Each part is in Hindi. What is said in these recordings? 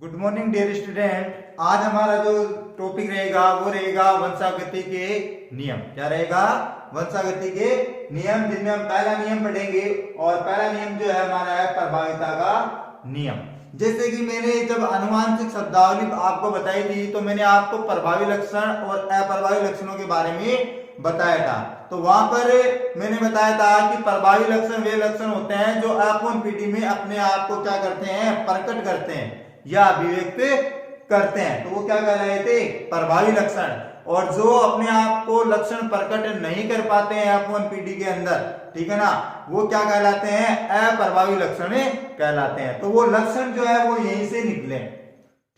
Good morning dear student. आज हमारा जो टॉपिक रहेगा वो रहेगा वंशागति के नियम। क्या रहेगा? वंशागति के नियम, जिनमें हम पहला नियम पढ़ेंगे। और पहला नियम जो है हमारा है प्रभाविता का नियम। जैसे कि मैंने जब आनुवांशिक शब्दावली आपको बताई थी तो मैंने आपको प्रभावी लक्षण और अप्रभावी लक्षणों के बारे में बताया था। तो वहां पर मैंने बताया था कि प्रभावी लक्षण वे लक्षण होते हैं जो आपूर्ण पीढ़ी में अपने आप को क्या करते हैं, प्रकट करते हैं या अभिव्यक्त करते हैं। तो वो क्या कह रहे थे? प्रभावी लक्षण। और जो अपने आप को लक्षण प्रकट नहीं कर पाते हैं आपूर्ण पीढ़ी के अंदर, ठीक है ना, वो क्या कहलाते हैं? अप्रभावी लक्षण कहलाते हैं। तो वो लक्षण जो है वो यहीं से निकले,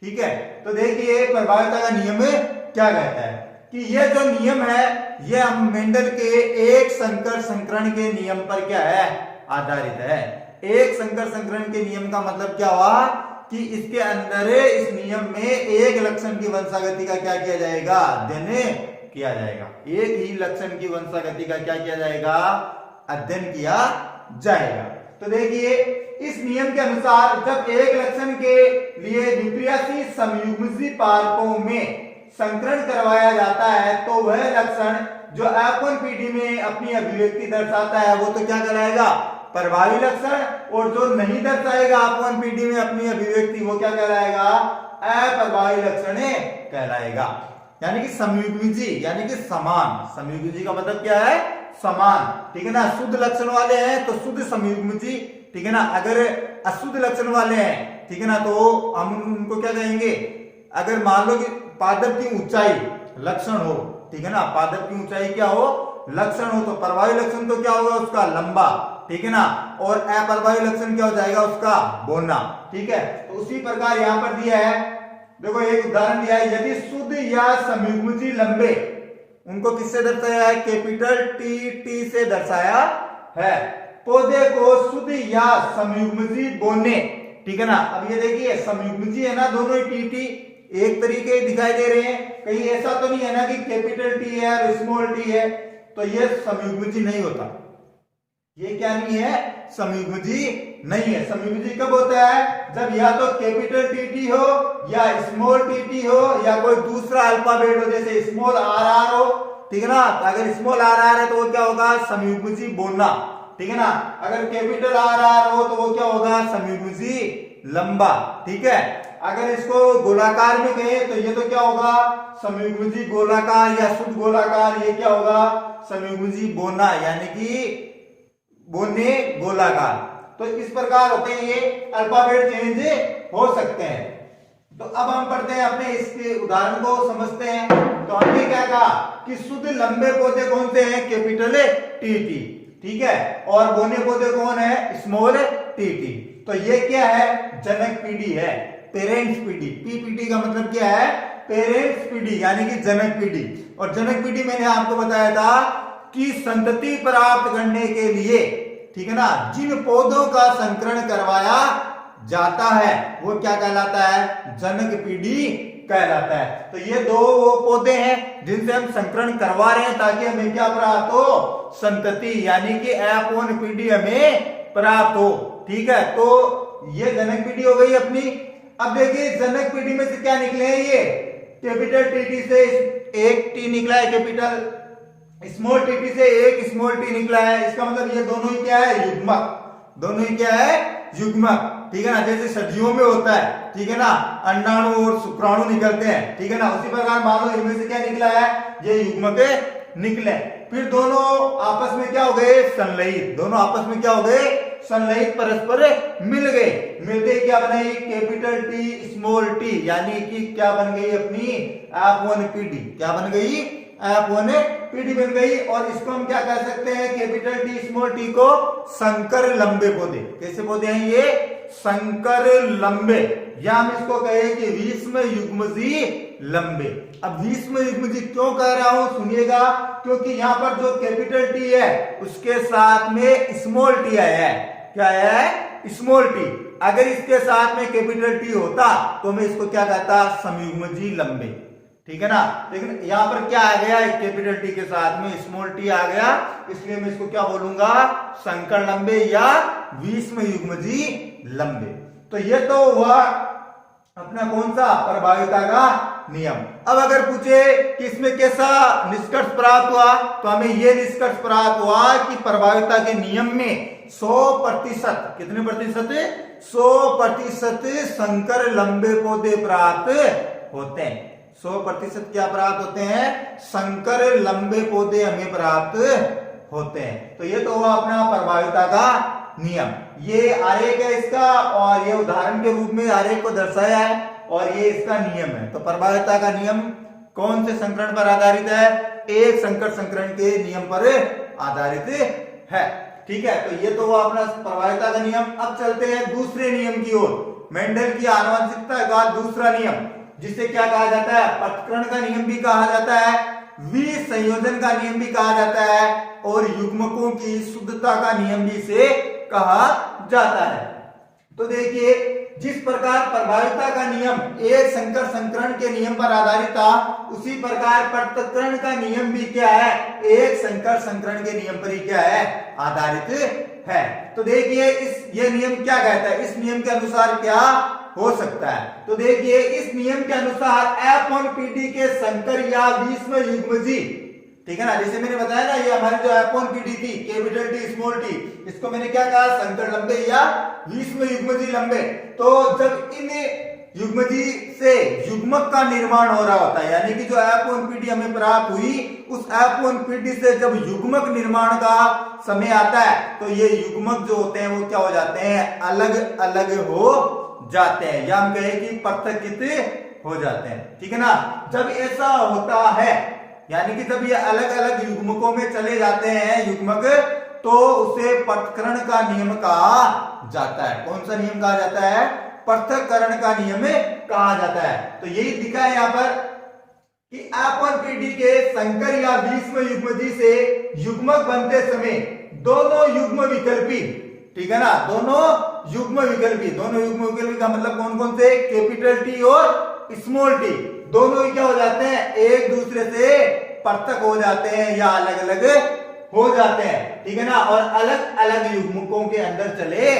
ठीक है। तो देखिए प्रभाविता का नियम क्या कहता है कि यह जो नियम है यह मेंडल के एक संकर संकरण के नियम पर क्या है? आधारित है। एक संकर संकरण के नियम का मतलब क्या हुआ कि इसके अंदर इस नियम में एक लक्षण की वंशागति का क्या किया जाएगा? अध्ययन किया जाएगा। एक ही लक्षण की वंशागति का क्या किया जाएगा? अध्ययन किया जाएगा। तो देखिए इस नियम के अनुसार जब एक लक्षण के लिए विपर्यासी समयुग्मजी पारकों में संकरण करवाया जाता है तो वह लक्षण जो आपूर्ण पीढ़ी में अपनी अभिव्यक्ति दर्शाता है वो तो क्या कहलाएगा? प्रभावी लक्षण। और जो नहीं दर्शाएगा आपूर्ण पीढ़ी में अपनी अभिव्यक्ति वो क्या कहलाएगा? अप्रभावी लक्षण कहलाएगा। यानी कि समयुग्मजी यानी कि समान। समयुग्मजी का मतलब क्या है? समान, ठीक है ना। शुद्ध लक्षण वाले हैं तो शुद्ध समयुग्मजी, ठीक है ना। अगर अशुद्ध लक्षण वाले हैं, ठीक है ना, तो हम उनको क्या कहेंगे? अगर मान लो कि पादप की ऊंचाई लक्षण हो, ठीक है ना, पादप की ऊंचाई क्या हो? लक्षण हो, तो प्रभावी लक्षण तो क्या होगा उसका? लंबा, ठीक है ना। और अप्रभावी लक्षण क्या हो जाएगा उसका? बोना, ठीक है। तो उसी प्रकार यहां पर दिया है, देखो एक उदाहरण दिया है। यदि शुद्ध या समयुग्मजी लंबे, उनको किससे दर्शाया है? कैपिटल टी से दर्शाया है। पौधे को शुद्ध या समयुग्मजी बोने, ठीक है ना। अब ये देखिए समयुग्मजी है ना, दोनों ही टी एक तरीके दिखाई दे रहे हैं। कहीं ऐसा तो नहीं है ना कि कैपिटल टी है और स्मॉल टी है तो ये समयुग्मजी नहीं होता। ये क्या नहीं है? समयुग्मजी नहीं है। समयुग्मजी कब होता है? जब या तो कैपिटल टी हो या स्मॉल टी हो या कोई दूसरा अल्फाबेट हो, जैसे स्मॉल आर हो, ठीक है ना। अगर स्मॉल आर है तो वो क्या होगा? समयुग्मजी बोलना, ठीक है ना। अगर कैपिटल आर हो तो वो क्या होगा? समयुग्मजी लंबा, ठीक है। अगर इसको गोलाकार में कहे तो ये तो क्या होगा? समयुग्मजी गोलाकार या शुद्ध गोलाकार। ये क्या होगा? समयुग्मजी बोना यानी कि बोने गोलाकार। तो इस प्रकार होते हैं, ये अल्फाबेट चेंज हो सकते हैं। तो अब हम पढ़ते हैं अपने इसके उदाहरण को समझते हैं। तो हमने क्या कहा कि शुद्ध लंबे पौधे कौन से हैं? कैपिटल टी, ठीक है। और बोने पौधे कौन है? Small T. तो ये क्या है? जनक पीढ़ी है, पेरेंट्स पीढ़ी। पीपीटी का मतलब क्या है? पेरेंट्स पीढ़ी यानी कि जनक पीढ़ी। और जनक पीढ़ी मैंने आपको बताया था कि संतति प्राप्त करने के लिए, ठीक है ना, जिन पौधों का संकरण करवाया जाता है वो क्या कहलाता है? जनक पीढ़ी कहलाता है। तो ये दो वो पौधे हैं जिनसे हम संकरण करवा रहे हैं ताकि हमें क्या प्राप्त हो? संतति यानी कि अपूर्ण पीढ़ी हमें प्राप्त हो, ठीक है। तो ये जनक पीढ़ी हो गई अपनी। अब देखिए जनक पीढ़ी में से क्या निकले हैं? ये कैपिटल टी से एक टी निकला है, कैपिटल स्मॉल टी से एक स्मॉल टी निकला है। इसका मतलब ये दोनों ही क्या है? युग्मक। दोनों ही क्या है? युग्मक, ठीक है ना। जैसे सब्जियों में होता है, ठीक है ना, अंडाणु और शुक्राणु निकलते हैं, ठीक है ना। उसी प्रकार मान लो इनमें से क्या निकला है? ये युग्मक निकले। फिर दोनों आपस में क्या हो गए? संलयित। दोनों आपस में क्या हो गए? संलयित, परस्पर मिल गए। मिलते क्या बनाई? कैपिटल टी स्मॉल टी यानी कि क्या बन गई? अपनी अपूर्ण पीढ़ी। क्या बन गई? अपूर्ण पीढ़ी बन गई। और इसको हम क्या कह सकते हैं? कैपिटल टी स्मॉल टी को संकर लंबे पौधे। कैसे पौधे हैं ये? संकर लंबे। या हम इसको कहें कि विषम युग्मजी लंबे। अब विषम युग्मजी क्यों कह रहा हूं सुनिएगा, क्योंकि यहां पर जो कैपिटल टी है उसके साथ में स्मॉल टी आया है। क्या है? Small T. अगर इसके साथ में कैपिटल टी होता तो मैं इसको क्या कहता? समयुग्मजी लंबे, ठीक है ना। लेकिन यहां पर क्या आ गया? कैपिटल टी के साथ में स्मॉल टी आ गया, इसलिए मैं इसको क्या बोलूंगा? संकर लंबे या विषम युग्मजी लंबे। तो ये तो हुआ अपना कौन सा, प्रभाविता का नियम। अब अगर पूछे कि इसमें कैसा निष्कर्ष प्राप्त हुआ, तो हमें यह निष्कर्ष प्राप्त हुआ कि प्रभाविता के नियम में 100%, कितने प्रतिशत, 100% संकर लंबे पौधे प्राप्त होते हैं। 100% क्या प्राप्त होते हैं, संकर लंबे पौधे हमें प्राप्त होते हैं। तो ये तो हुआ अपना प्रभाविता का नियम। ये आरेख है इसका, और ये उदाहरण के रूप में आरेख को दर्शाया है, और ये इसका नियम है। तो प्रभाविता का नियम कौन से संकरण पर आधारित है, एक संकर संकरण के नियम पर आधारित है। ठीक है, तो ये तो हुआ अपना प्रभाविता का नियम। अब चलते हैं दूसरे नियम की ओर, मेंडल की आनुवंशिकता का दूसरा नियम, जिसे क्या कहा जाता है, पृथक्करण का नियम भी कहा जाता है, विसंयोजन का नियम भी कहा जाता है, और युग्मकों की शुद्धता का नियम भी इसे कहा जाता है। तो देखिए, जिस प्रकार प्रभाविता का नियम एक संकर संकरण के नियम पर आधारित था, उसी प्रकार पृथक्करण का नियम भी क्या है, एक संकर संकरण के नियम पर ही क्या है, आधारित है। तो देखिए ये नियम क्या कहता है, इस नियम के अनुसार क्या हो सकता है। तो देखिए, इस नियम के अनुसार F1PD के संकर या विषम युग्मजी, ठीक है ना, जैसे मैंने बताया ना, ये हमारी जो F1PD थी, कैपिटल टी स्मॉल टी, इसको मैंने क्या कहा, संकर लंबे या विषम युग्मजी लंबे। तो जब इन युग्मजी से युग्मक का निर्माण हो रहा होता है, यानी कि जो F1PD हमें प्राप्त हुई, उस F1PD से जब युग्मक निर्माण का समय आता है, तो ये युग्मक जो होते हैं वो क्या हो जाते हैं, अलग अलग हो जाते हैं, या हम कहें कि पृथक्कित हो जाते हैं। ठीक है ना, जब ऐसा होता है, यानी कि जब ये अलग अलग युग्मकों में चले जाते हैं युग्मक, तो उसे पृथक्करण का नियम कहा जाता है। कौन सा नियम कहा जाता है, पृथक्करण का नियम कहा जाता है। तो यही दिखा है यहां पर कि F1PD के संकर या विषम युग्मजी से युग्मक बनते समय दोनों युग्म विकल्पी, ठीक है ना, दोनों युग्म विकल्पी का मतलब कौन कौन से, कैपिटल टी और स्मॉल टी, दोनों ही क्या हो जाते हैं, एक दूसरे से पृथक हो जाते हैं या अलग अलग हो जाते हैं। ठीक है ना, और अलग अलग युग्मकों के अंदर चले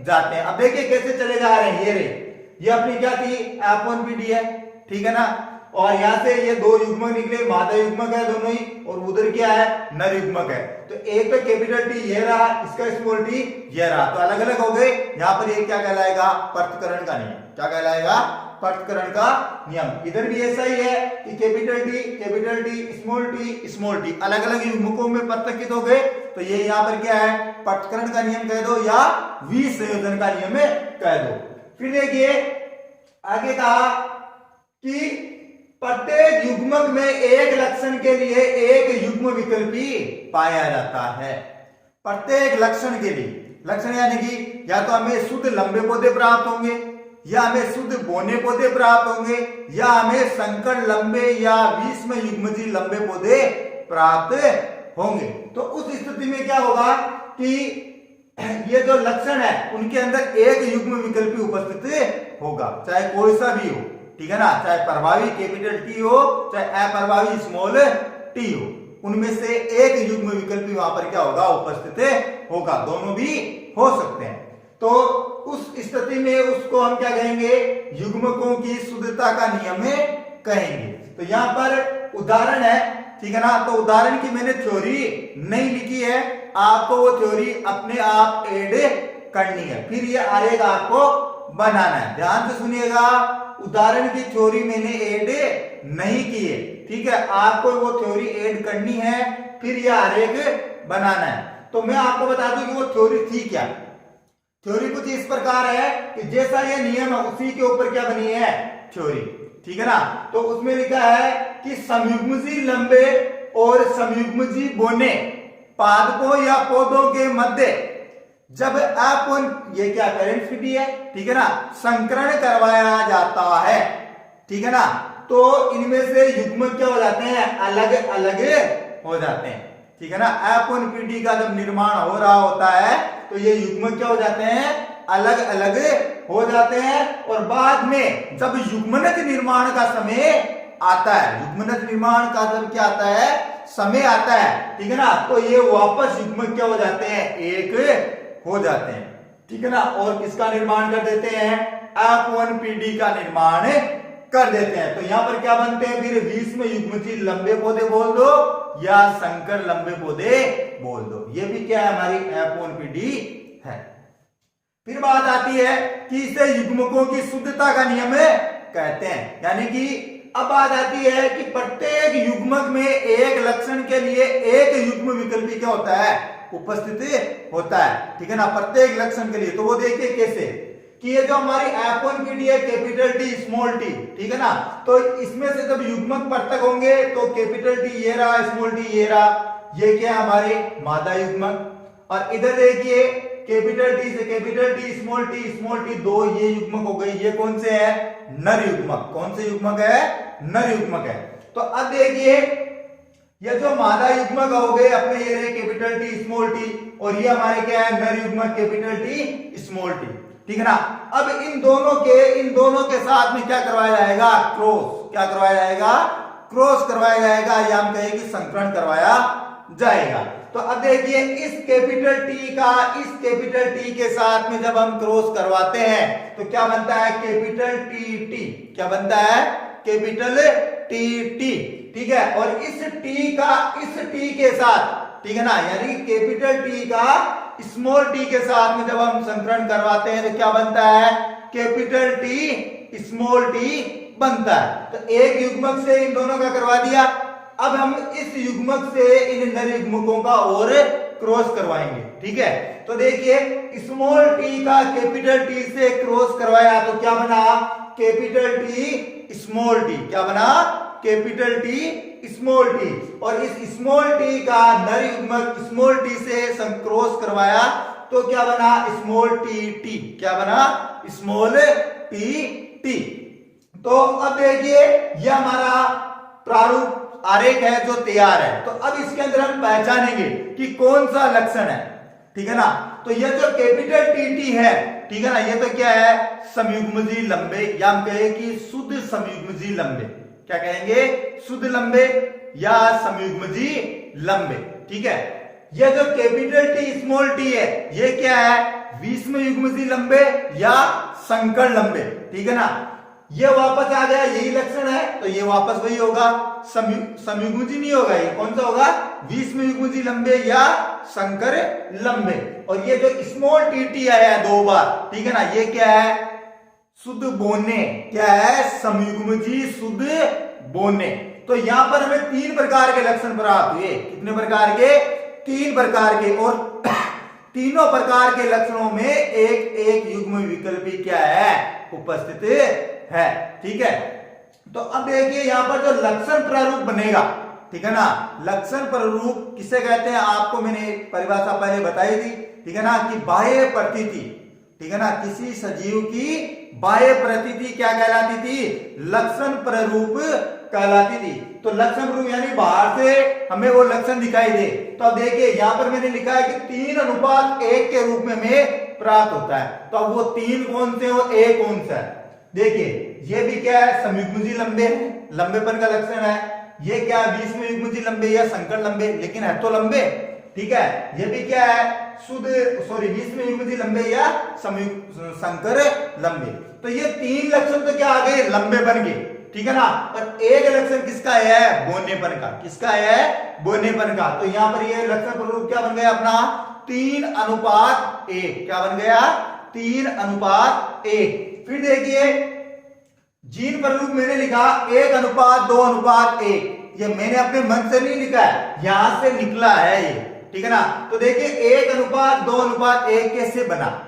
जाते हैं। अब देखिए कैसे चले जा रहे हैं, ये रे, ये अपनी क्या थी, F1PD है, ठीक है ना, और यहां से ये दो युग्मक निकले, मादा युग्मक है दोनों ही, और उधर क्या है, नर युग्मक है। तो एक पे कैपिटल टी ये रहा, इसका स्मॉल टी ये रहा, तो अलग अलग हो गए। यहां पर ये क्या कहलाएगा, पृथक्करण का नियम। क्या कहलाएगा, पृथक्करण का नियम। इधर भी ऐसा ही है कि कैपिटल टी स्मॉल टी अलग अलग युग्मकों में पृथक्कित हो गए, तो ये यहां पर क्या है, पृथक्करण का नियम कह दो या विसंयोजन का नियम कह दो। फिर देखिए आगे कहा कि प्रत्येक युग्मक में एक लक्षण के लिए एक युग्म विकल्पी पाया जाता है। प्रत्येक लक्षण के लिए, लक्षण यानी कि या तो हमें शुद्ध लंबे पौधे प्राप्त होंगे, या हमें शुद्ध बोने पौधे प्राप्त होंगे, या हमें संकर लंबे या विषम युग्मजी लंबे पौधे प्राप्त होंगे। तो उस स्थिति में क्या होगा कि ये जो लक्षण है उनके अंदर एक युग्म विकल्पी उपस्थित होगा, चाहे कोई सा भी हो। ठीक है ना, चाहे प्रभावी कैपिटल टी हो, चाहे अप्रभावी स्मॉल टी हो, उनमें से एक युग्म विकल्पी वहां पर क्या होगा, उपस्थित होगा। दोनों भी हो सकते हैं। तो उस स्थिति में उसको हम क्या कहेंगे, युग्मकों की शुद्धता का नियम कहेंगे। तो यहां पर उदाहरण है, ठीक है ना, तो उदाहरण की मैंने थ्योरी नहीं लिखी है, आपको वो थ्योरी अपने आप ऐड करनी है, फिर ये आरेख आपको बनाना है। ध्यान से सुनिएगा, उदाहरण की थ्योरी मैंने ऐड नहीं की है, ठीक है, आपको वो थ्योरी ऐड करनी है, फिर यह आरेख बनाना है। तो मैं आपको बता दूं कि वो थ्योरी थी क्या। थ्योरी कुछ इस प्रकार है कि जैसा ये नियम है उसी के ऊपर क्या बनी है, थ्योरी। ठीक है ना, तो उसमें लिखा है कि समयुग्मजी लंबे और समयुग्मजी बोने पादपों या पौधों के मध्य जब ये क्या पेरेंट्स भी है, ठीक है ना, संकरण करवाया जाता है, ठीक है ना, तो इनमें से युग्मक क्या हो जाते हैं, अलग अलग हो जाते हैं। ठीक है ना, F1PD का जब निर्माण हो रहा होता है तो ये युग्मक क्या हो जाते हैं, अलग अलग हो जाते हैं। और बाद में जब युग्मनज निर्माण का समय आता है, युग्मनज निर्माण का जब क्या आता है, समय आता है, ठीक है ना, तो ये वापस युग्मक क्या हो जाते हैं, एक हो जाते हैं। ठीक है ना, और किसका निर्माण कर देते हैं, F1PD का निर्माण कर देते हैं। तो यहां पर क्या बनते हैं फिर, विषम युग्मजी लंबे पौधे बोल दो या संकर लंबे पौधे बोल दो, ये भी क्या है हमारी F1PD है। फिर बात आती है कि इसे युग्मकों की शुद्धता का नियम कहते हैं, यानी कि अब बात आती है कि प्रत्येक युग्मक में एक लक्षण के लिए एक युग्म विकल्पी क्या होता है, उपस्थित होता है, ठीक है ना, प्रत्येक लक्षण के लिए। तो वो देखिए कैसे कि ये जो हमारी F1PD है, कैपिटल टी स्मॉल टी, ठीक है ना, तो इसमें से जब युग्मक पृथक होंगे तो कैपिटल टी ये रहा, स्मॉल टी ये रहा, ये क्या है हमारे मादा युग्मक। और इधर देखिए कैपिटल टी से कैपिटल टी, स्मॉल टी दो, ये युग्मक हो गई। ये कौन से है, नर युग्मक। कौन से युग्मक है, नर युग्मक है। तो अब देखिए ये जो मादा युग्मक हो गए अपने, ये रहे कैपिटल टी स्मॉल टी, और ये हमारे क्या है, नर युग्मक कैपिटल टी स्मॉल टी, ठीक है ना। अब इन दोनों के साथ में क्या करवाया जाएगा, क्रॉस। क्या करवाया जाएगा, क्रॉस करवाया जाएगा, या हम कहें कि संकरण करवाया जाएगा। तो अब देखिए इस कैपिटल टी के साथ में जब हम क्रॉस करवाते हैं तो क्या बनता है, कैपिटल टी। क्या बनता है, कैपिटल टी, ठीक है। और इस टी के साथ, ठीक है ना, यानी कैपिटल टी का स्मॉल टी के साथ में जब हम संकरण करवाते हैं तो क्या बनता है, कैपिटल टी स्मॉल टी बनता है। तो एक युग्मक से इन दोनों का करवा दिया। अब हम इस युग्मक से इन नर युग्मकों का और क्रॉस करवाएंगे, ठीक है। तो देखिए स्मॉल टी का कैपिटल टी से क्रॉस करवाया तो क्या बना, कैपिटल टी स्मॉल टी। क्या बना, कैपिटल टी स्मॉल टी। और इस स्मॉल टी का नर युग्मक स्मॉल टी से क्रॉस करवाया तो क्या बना, स्मॉल टी। क्या बना, स्मॉल टी। तो अब देखिए यह हमारा प्रारूप आरेख है जो तैयार है। तो अब इसके अंदर हम पहचानेंगे कि कौन सा लक्षण है, ठीक है ना। तो ये जो कैपिटल टी है, ठीक है ना, ये तो क्या है, समयुग्मजी लंबे, या हम कहें कि शुद्ध समयुग्मजी लंबे। क्या कहेंगे, शुद्ध लंबे या समयुग्मजी लंबे, ठीक है। ये जो कैपिटल टी स्मॉल टी है, ये क्या है, विषम युग्मजी लंबे या संकर लंबे, ठीक है ना। ये वापस आ गया, यही लक्षण है, तो ये वापस वही होगा, समयुग्मजी नहीं होगा। ये कौन सा होगा, विषम युग्मजी लंबे या संकर लंबे। और ये जो स्मॉल टी आया है दो बार, ठीक है ना, ये क्या है, शुद्ध बोने। क्या है, समयुग्मजी शुद्ध बोने। तो यहां पर हमें 3 प्रकार के लक्षण प्राप्त हुए। कितने प्रकार के, 3 प्रकार के। और तीनों प्रकार के लक्षणों में एक युग्म विकल्पी क्या है, उपस्थित है, ठीक है। तो अब देखिए यहां पर जो लक्षण प्रारूप बनेगा, ठीक है ना, लक्षण प्रारूप किसे कहते हैं, आपको मैंने परिभाषा पहले बताई थी, ठीक है ना, कि बाह्य प्रतीति, ठीक है ना, किसी सजीव की बाह्य प्रतीति क्या कहलाती थी, लक्षण प्रारूप कहलाती थी। तो लक्षण प्रारूप यानी बाहर से हमें वो लक्षण दिखाई दे। तो अब देखिए यहां पर मैंने लिखा है कि 3:1 के रूप में प्राप्त होता है। तो अब वो 3 कौन से हो, एक कौन सा है, देखिए ये भी क्या है, समयुग्मजी लंबे है, लंबेपन का लक्षण है। ये क्या है, विषम युग्मजी लंबे या संकर लंबे, लेकिन है तो लंबे, ठीक है। ये भी क्या है, विषम युग्मजी लंबे या संकर लंबे। तो ये 3 लक्षण तो क्या आ गए, लंबे बन गए, ठीक है ना। पर एक लक्षण किसका है, बोनेपन का। किसका है, बोनेपन का। तो यहां पर ये लक्षण प्रारूप क्या बन गया अपना, 3:1। क्या बन गया, 3:1। फिर देखिए जीन प्रारूप मैंने लिखा 1:2:1। ये मैंने अपने मन से नहीं लिखा है, यहां से निकला है ये, ठीक है ना। तो देखिए 1:2:1 कैसे बना।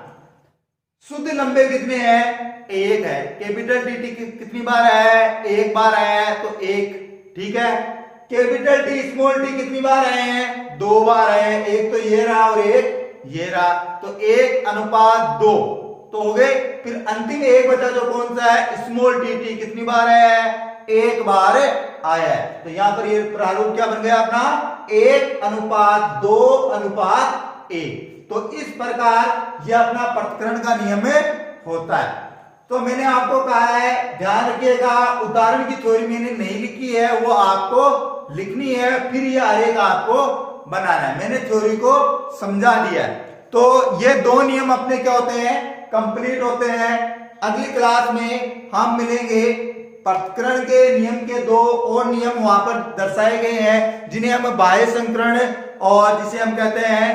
शुद्ध लंबे कितने हैं, 1 है। कैपिटल टी कितनी बार आया है, 1 बार आया है, तो 1, ठीक है। कैपिटल टी स्मॉल टी कितनी बार आए हैं, 2 बार आए हैं। एक तो ये रहा और एक ये रहा, तो 1:2 तो हो गए। फिर अंतिम एक बचा जो कौन सा है, स्मॉल टी कितनी बार आया है, 1 बार आया है। तो यहां पर ये प्रारूप क्या बन गया अपना, 1:2:1। तो इस प्रकार यह अपना पृथक्करण का नियम होता है। तो मैंने आपको कहा है ध्यान रखिएगा, उदाहरण की थ्योरी मैंने नहीं लिखी है, वो आपको लिखनी है, फिर यह आरेख आपको बनाना है। मैंने थ्योरी को समझा दिया है। तो ये 2 नियम अपने क्या होते हैं, कंप्लीट होते हैं। अगली क्लास में हम मिलेंगे। पृथक्करण के नियम के 2 और नियम वहां पर दर्शाए गए हैं, जिन्हें हम बाह्य संकरण और जिसे हम कहते हैं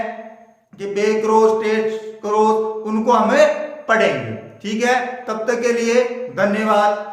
कि बेक्रॉस टेस्ट क्रॉस, उनको हमें पढ़ेंगे। ठीक है, तब तक के लिए धन्यवाद।